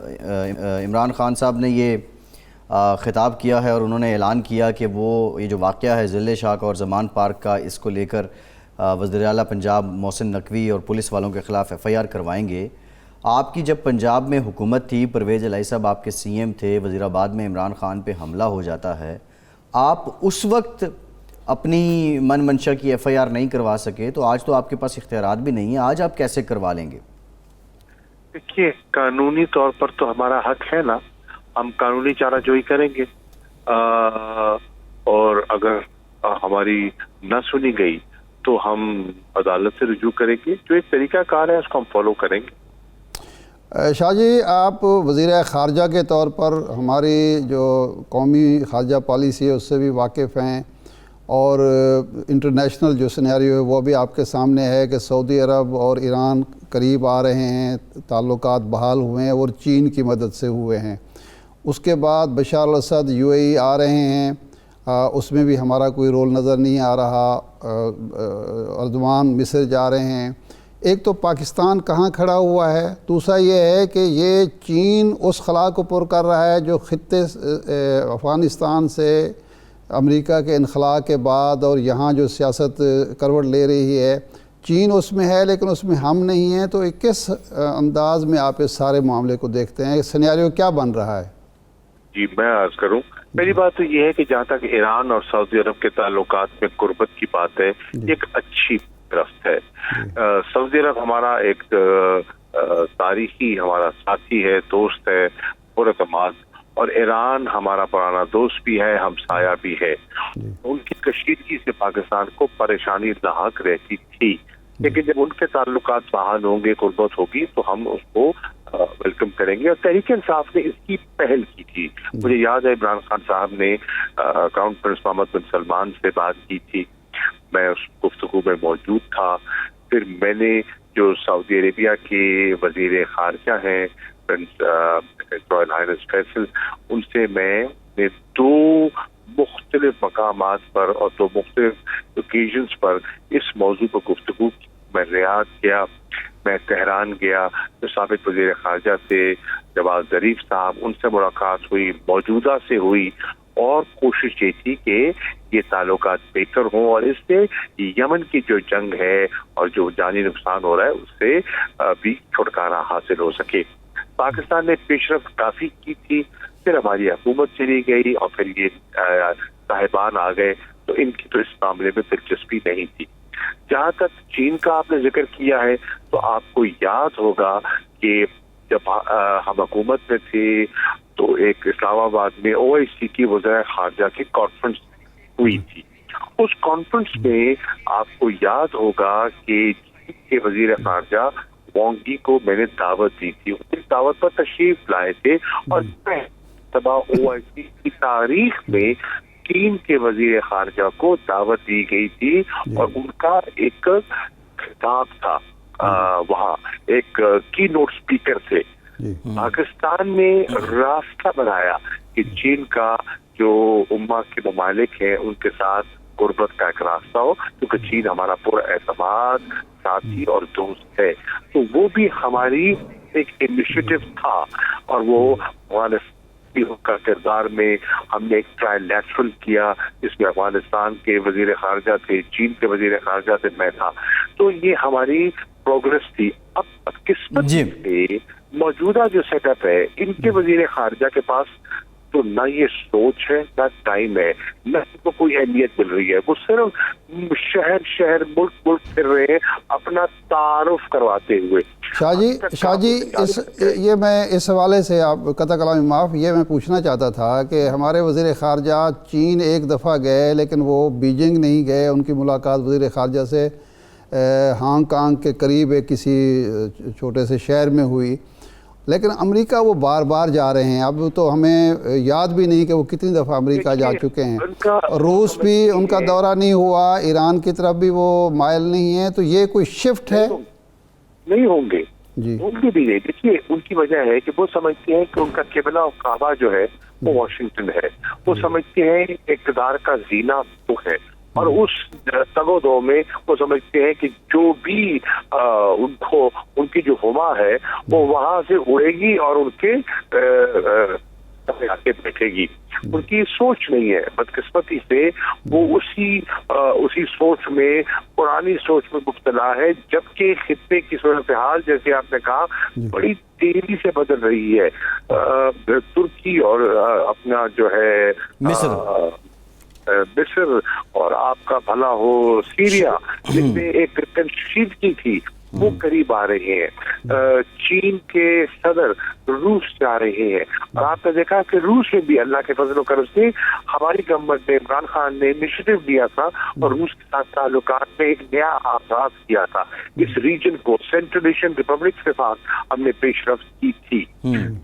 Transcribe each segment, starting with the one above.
عمران خان صاحب نے یہ خطاب کیا ہے اور انہوں نے اعلان کیا کہ وہ یہ جو واقعہ ہے ضلع شاہ کا اور زمان پارک کا، اس کو لے کر وزیر اعلیٰ پنجاب محسن نقوی اور پولیس والوں کے خلاف FIR کروائیں گے۔ آپ کی جب پنجاب میں حکومت تھی، پرویز الہی صاحب آپ کے CM تھے، وزیر آباد میں عمران خان پہ حملہ ہو جاتا ہے، آپ اس وقت اپنی من منشا کی FIR نہیں کروا سکے، تو آج تو آپ کے پاس اختیارات بھی نہیں ہیں، آج آپ کیسے کروا لیں گے؟ دیکھیے، قانونی طور پر تو ہمارا حق ہے نا، ہم قانونی چارہ جوئی کریں گے، اور اگر ہماری نہ سنی گئی تو ہم عدالت سے رجوع کریں گے۔ جو ایک طریقہ کار ہے اس کو ہم فالو کریں گے۔ شاہ جی، آپ وزیر خارجہ کے طور پر ہماری جو قومی خارجہ پالیسی ہے اس سے بھی واقف ہیں، اور انٹرنیشنل جو سینیریو ہے وہ بھی آپ کے سامنے ہے کہ سعودی عرب اور ایران قریب آ رہے ہیں، تعلقات بحال ہوئے ہیں اور چین کی مدد سے ہوئے ہیں۔ اس کے بعد بشار الاسد UAE آ رہے ہیں، اس میں بھی ہمارا کوئی رول نظر نہیں آ رہا۔ اردوان مصر جا رہے ہیں۔ ایک تو پاکستان کہاں کھڑا ہوا ہے، دوسرا یہ ہے کہ یہ چین اس خلا کو پر کر رہا ہے جو خطے افغانستان سے امریکہ کے انخلاء کے بعد اور یہاں جو سیاست کروٹ لے رہی ہے، چین اس میں ہے لیکن اس میں ہم نہیں ہیں۔ تو کس انداز میں آپ اس سارے معاملے کو دیکھتے ہیں؟ سینیریو کیا بن رہا ہے؟ جی، میں عرض کروں، پہلی بات تو یہ ہے کہ جہاں تک ایران اور سعودی عرب کے تعلقات میں قربت کی بات ہے، یہ ایک اچھی درخت ہے۔ سعودی عرب ہمارا ایک تاریخی ہمارا ساتھی ہے، دوست ہے، پراعتماد، اور ایران ہمارا پرانا دوست بھی ہے، ہمسایہ بھی ہے۔ ان کی کشیدگی سے پاکستان کو پریشانی لاحق رہتی تھی، لیکن جب ان کے تعلقات بحال ہوں گے، قربت ہوگی، تو ہم اس کو ویلکم کریں گے۔ اور تحریک انصاف نے اس کی پہل کی تھی۔ مجھے یاد ہے عمران خان صاحب نے کراؤن پرنس محمد بن سلمان سے بات کی تھی، میں اس گفتگو میں موجود تھا۔ پھر میں نے جو سعودی عربیہ کے وزیر خارجہ ہیں پرنس رائل ہائنس فیصل، ان سے میں نے دو مختلف مقامات پر اور دو مختلف اوکیزنز پر اس موضوع پر گفتگو کی۔ میں ریاض گیا، میں تہران گیا، جو سابق وزیر خارجہ تھے جواد ظریف صاحب، ان سے ملاقات ہوئی، موجودہ سے ہوئی، اور کوشش یہ تھی کہ یہ تعلقات بہتر ہوں اور اس سے یمن کی جو جنگ ہے اور جو جانی نقصان ہو رہا ہے اس سے بھی چھٹکارا حاصل ہو سکے۔ پاکستان نے پیش رفت کافی کی تھی، پھر ہماری حکومت چلی گئی اور پھر یہ صاحبان آ گئے، تو ان کی تو اس معاملے میں دلچسپی نہیں تھی۔ جہاں تک چین کا آپ نے ذکر کیا ہے، تو آپ کو یاد ہوگا کہ جب ہم حکومت میں تھے تو ایک اسلام آباد میں OIC کی وزراء خارجہ کی کانفرنس ہوئی تھی۔ اس کانفرنس میں آپ کو یاد ہوگا کہ چین کے وزیر خارجہ وانگ ای کو میں نے دعوت دی تھی، اس دعوت پر تشریف لائے تھے، اور OIC کی تاریخ میں چین کے وزیر خارجہ کو دعوت دی گئی تھی، اور ان کا ایک خطاب تھا، وہاں ایک کی نوٹ اسپیکر تھے۔ پاکستان نے راستہ بنایا کہ چین کا جو امہ کے ممالک ہیں ان کے ساتھ قربت کا ایک راستہ ہو، کیونکہ چین ہمارا پورا اعتماد ساتھی اور دوست ہے۔ تو وہ بھی ہماری ایک انیشیٹو تھا، اور وہ کا کردار میں ہم نے ایک ٹرائی لیٹرل کیا، جس میں افغانستان کے وزیر خارجہ تھے، چین کے وزیر خارجہ تھے، میں تھا۔ تو یہ ہماری پروگرس تھی۔ اب قسمت سے موجودہ جو سیٹ اپ ہے، ان کے وزیر خارجہ کے پاس تو نہ یہ سوچ ہے، نہ ٹائم ہے، نہ ان کو کوئی اہمیت مل رہی ہے۔ وہ صرف شہر شہر ملک ملک پھر رہے ہیں اپنا تعارف کرواتے ہوئے۔ شاہ جی یہ میں اس حوالے سے، آپ قطع کلامی معاف، یہ میں پوچھنا چاہتا تھا کہ ہمارے وزیر خارجہ چین ایک دفعہ گئے لیکن وہ بیجنگ نہیں گئے، ان کی ملاقات وزیر خارجہ سے ہانگ کانگ کے قریب ایک کسی چھوٹے سے شہر میں ہوئی، لیکن امریکہ وہ بار بار جا رہے ہیں۔ اب تو ہمیں یاد بھی نہیں کہ وہ کتنی دفعہ امریکہ جا چکے ہیں۔ روس بھی ان کا دورہ نہیں ہوا، ایران کی طرف بھی وہ مائل نہیں ہیں، تو یہ کوئی شفٹ ہے؟ نہیں ہوں گے جی، ان کی بھی نہیں۔ دیکھیے، ان کی وجہ ہے کہ وہ سمجھتے ہیں کہ ان کا قبلہ و کعبہ جو ہے وہ واشنگٹن ہے، وہ سمجھتے ہیں اقتدار کا زینہ وہ ہے، اور اس تگو دو میں وہ سمجھتے ہیں کہ جو بھی ان کی جو ہما ہے وہ وہاں سے اڑے گی اور ان کے آ کے بیٹھے گی. ان کی سوچ نہیں ہے. بدقسمتی سے وہ اسی سوچ میں، پرانی سوچ میں مبتلا ہے، جبکہ خطے کی صورتحال جیسے آپ نے کہا بڑی تیزی سے بدل رہی ہے. ترکی اور اپنا جو ہے مصر اور آپ کا بھلا ہو سیریا، جس نے ایک کشیدگی تھی وہ قریب آ رہے ہیں. چین کے صدر روس جا رہے ہیں، اور آپ نے دیکھا کہ روس میں بھی اللہ کے فضل و کرم سے ہماری گورنمنٹ نے، عمران خان نے انیشیٹو لیا تھا اور روس کے ساتھ تعلقات میں ایک نیا آغاز کیا تھا. اس ریجن کو سینٹرل ایشین ریپبلکس کے ساتھ ہم نے پیش رفت کی تھی.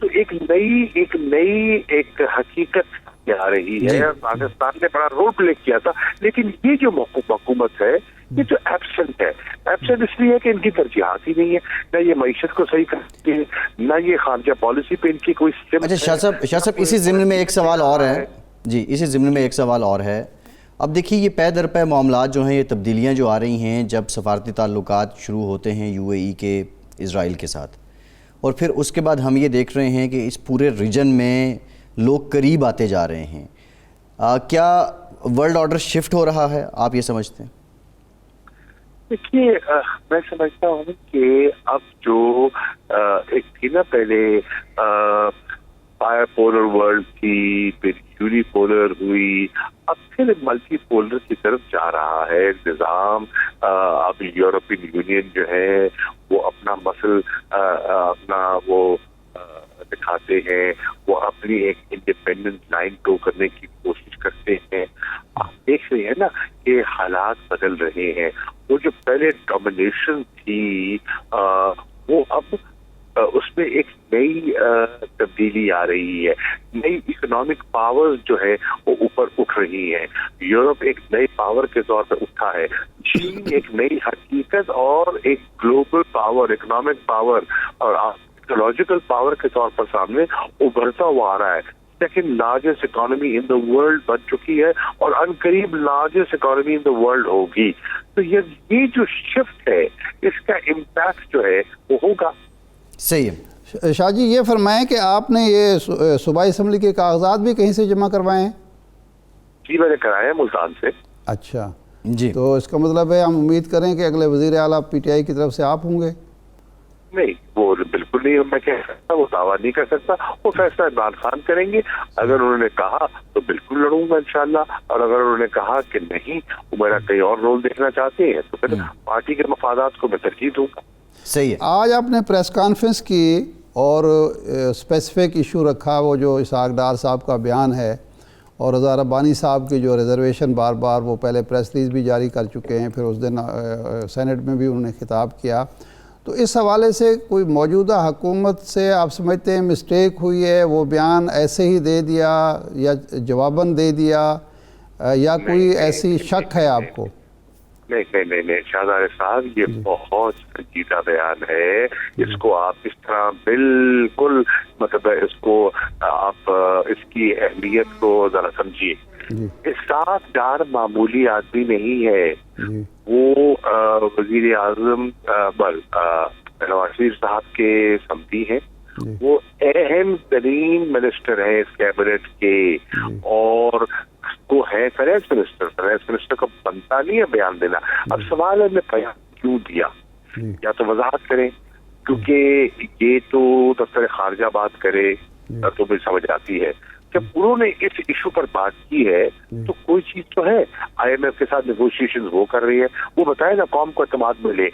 تو ایک نئی حقیقت آ رہی ہے. پاکستان نے بڑا رول پلے کیا تھا، لیکن یہ جو حکومت ہے یہ جو ایبسنٹ اس لیے ہے کہ ان کی ترجیحات ہی نہیں ہے. نہ یہ معیشت کو صحیح کرتی ہے، نہ یہ خارجہ پالیسی پہ ان کی کوئی سمت. اچھا شاہ صاحب اسی ضمن میں ایک سوال اور ہے. جی اسی ضمن میں ایک سوال اور ہے. اب دیکھیے یہ پے در پے معاملات جو ہیں، یہ تبدیلیاں جو آ رہی ہیں جب سفارتی تعلقات شروع ہوتے ہیں UAE کے اسرائیل کے ساتھ، اور پھر اس کے بعد ہم یہ دیکھ رہے ہیں کہ اس پورے ریجن میں لوگ قریب آتے جا رہے ہیں. کیا ورلڈ آرڈر شفٹ ہو رہا ہے، آپ یہ سمجھتے ہیں؟ دیکھیے میں سمجھتا ہوں کہ اب جو ایک تھی نا پہلے بائی پولر ورلڈ تھی، پھر یونی پولر ہوئی، اب پھر ملٹی پولر کی طرف جا رہا ہے نظام. اب یورپین یونین جو ہے وہ اپنا مسل اپنا وہ دکھاتے ہیں، وہ اپنی ایک انڈیپینڈنٹ لائن ٹو کرنے کی کوشش کرتے ہیں. آپ دیکھ رہے ہیں نا کہ حالات بدل رہے ہیں. وہ جو پہلے ڈومینیشن تھی وہ اب اس میں ایک نئی تبدیلی آ رہی ہے. نئی اکنامک پاور جو ہے وہ اوپر اٹھ رہی ہے. یورپ ایک نئی پاور کے طور پر اٹھا ہے. چین ایک نئی حقیقت اور ایک گلوبل پاور، اکنامک پاور اور ٹیکنالوجیکل پاور کے طور پر سامنے ابھرتا ہوا آ رہا ہے. Second largest economy in the world بن چکی ہے اور ان قریب largest economy in the world ہوگی. تو یہ جو شفٹ ہے اس کا امپیکٹ جو ہے وہ ہوگا. صحیح ہے. شاہ جی یہ فرمائیں کہ آپ نے یہ صوبائی اسمبلی کے کاغذات بھی کہیں سے جمع کروائے ہیں؟ جی میں نے کرایا ہے ملتان سے. اچھا جی تو اس کا مطلب ہے ہم امید کریں کہ اگلے وزیر اعلیٰ PTI کی طرف سے آپ ہوں گے؟ نہیں، وہ بالکل نہیں میں کہہ سکتا، وہ دعویٰ نہیں کر سکتا. وہ فیصلہ عمران خان کریں گے. اگر انہوں نے کہا تو بالکل لڑوں گا انشاءاللہ، اور اگر انہوں نے کہا کہ نہیں وہ میرا کہیں اور رول دیکھنا چاہتے ہیں تو پھر پارٹی کے مفادات کو میں ترجیح دوں گا. صحیح ہے. آج آپ نے پریس کانفرنس کی اور اسپیسیفک ایشو رکھا، وہ جو اسحاق ڈار صاحب کا بیان ہے اور رضا ربانی صاحب کی جو ریزرویشن بار بار وہ پہلے پریس ریلیز بھی جاری کر چکے ہیں، پھر اس دن سینٹ میں بھی انہوں نے خطاب کیا. تو اس حوالے سے کوئی موجودہ حکومت سے آپ سمجھتے ہیں مسٹیک ہوئی ہے، وہ بیان ایسے ہی دے دیا یا جواباً دے دیا، یا کوئی ایسی شک ہے آپ کو؟ نہیں شہزادہ صاحب یہ بہت سنجیدہ بیان ہے. اس کو آپ اس طرح بالکل مطلب اس کو آپ اس کی اہمیت کو ذرا سمجھیے. اسحاق ڈار معمولی آدمی نہیں ہے. وہ وزیر اعظم نواز شریف صاحب کے سمدی ہیں. وہ اہم ترین منسٹر ہیں اس کیبنٹ کے، اور وہ ہے فائنانس منسٹر کا بنتا نہیں ہے بیان دینا. اب سوال ہے میں بیان کیوں دیا، یا تو وضاحت کریں، کیونکہ یہ تو دفتر خارجہ بات کرے تو مجھے سمجھ آتی ہے. جب انہوں نے اس ایشو پر بات کی ہے تو کوئی چیز تو ہے. IMF کے ساتھ نیگوشیشن وہ کر رہی ہے. وہ بتائے نا قوم کو اعتماد ملے